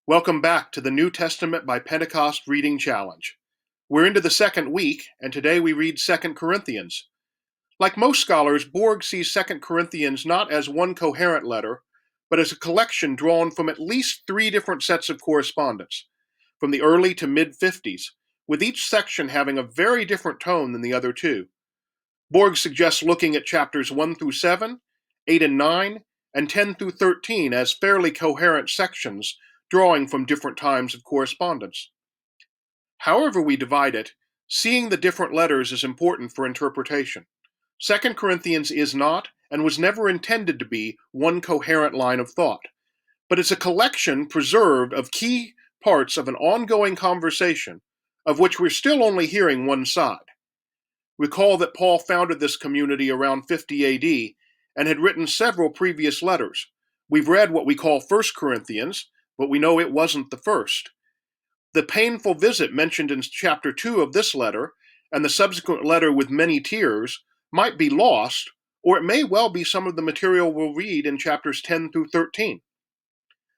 Welcome back to the New Testament by Pentecost Reading Challenge. We're into the second week, and today we read 2 Corinthians. Like most scholars, Borg sees 2 Corinthians not as one coherent letter, but as a collection drawn from at least three different sets of correspondence, from the early to mid-50s, with each section having a very different tone than the other two. Borg suggests looking at chapters 1 through 7, 8 and 9, and 10 through 13 as fairly coherent sections drawing from different times of correspondence. However we divide it, seeing the different letters is important for interpretation. 2 Corinthians is not, and was never intended to be, one coherent line of thought, but it's a collection preserved of key parts of an ongoing conversation, of which we're still only hearing one side. Recall that Paul founded this community around 50 AD and had written several previous letters. We've read what we call 1 Corinthians, but we know it wasn't the first. The painful visit mentioned in chapter 2 of this letter, and the subsequent letter with many tears, might be lost, or it may well be some of the material we'll read in chapters 10 through 13.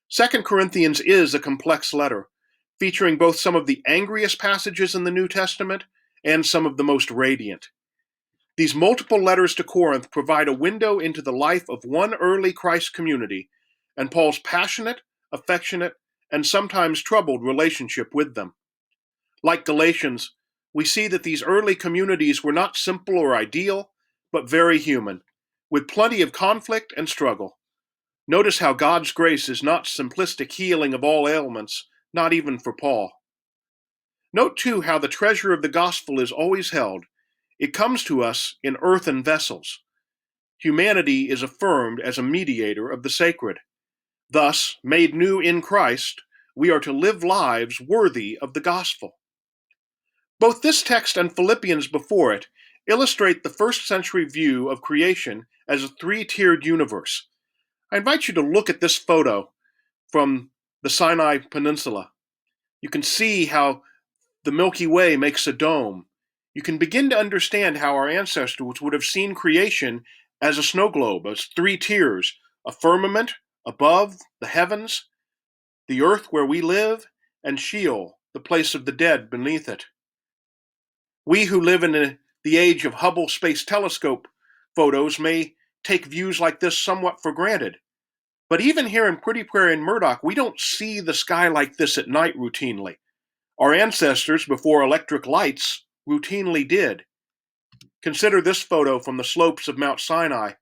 2 Corinthians is a complex letter, featuring both some of the angriest passages in the New Testament and some of the most radiant. These multiple letters to Corinth provide a window into the life of one early Christ community and Paul's passionate, affectionate, and sometimes troubled relationship with them. Like Galatians, we see that these early communities were not simple or ideal, but very human, with plenty of conflict and struggle. Notice how God's grace is not simplistic healing of all ailments, not even for Paul. Note too how the treasure of the gospel is always held. It comes to us in earthen vessels. Humanity is affirmed as a mediator of the sacred. Thus, made new in Christ, we are to live lives worthy of the gospel. Both this text and Philippians before it illustrate the first century view of creation as a three-tiered universe. I invite you to look at this photo from the Sinai Peninsula. You can see how the Milky Way makes a dome. You can begin to understand how our ancestors would have seen creation as a snow globe, as three tiers: a firmament above the heavens, the earth where we live, and Sheol, the place of the dead beneath it. We who live in the age of Hubble Space Telescope photos may take views like this somewhat for granted. But even here in Pretty Prairie and Murdoch, we don't see the sky like this at night routinely. Our ancestors, before electric lights, routinely did. Consider this photo from the slopes of Mount Sinai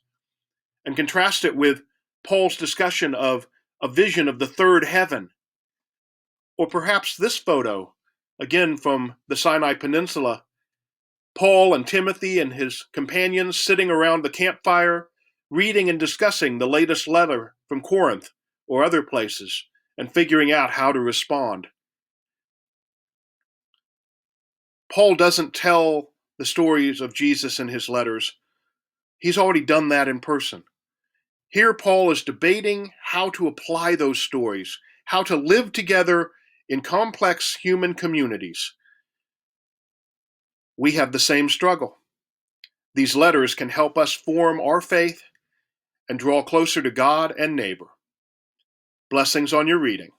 and contrast it with Paul's discussion of a vision of the third heaven. Or perhaps this photo, again from the Sinai Peninsula, Paul and Timothy and his companions sitting around the campfire, reading and discussing the latest letter from Corinth or other places, and figuring out how to respond. Paul doesn't tell the stories of Jesus in his letters. He's already done that in person. Here, Paul is debating how to apply those stories, how to live together in complex human communities. We have the same struggle. These letters can help us form our faith and draw closer to God and neighbor. Blessings on your reading.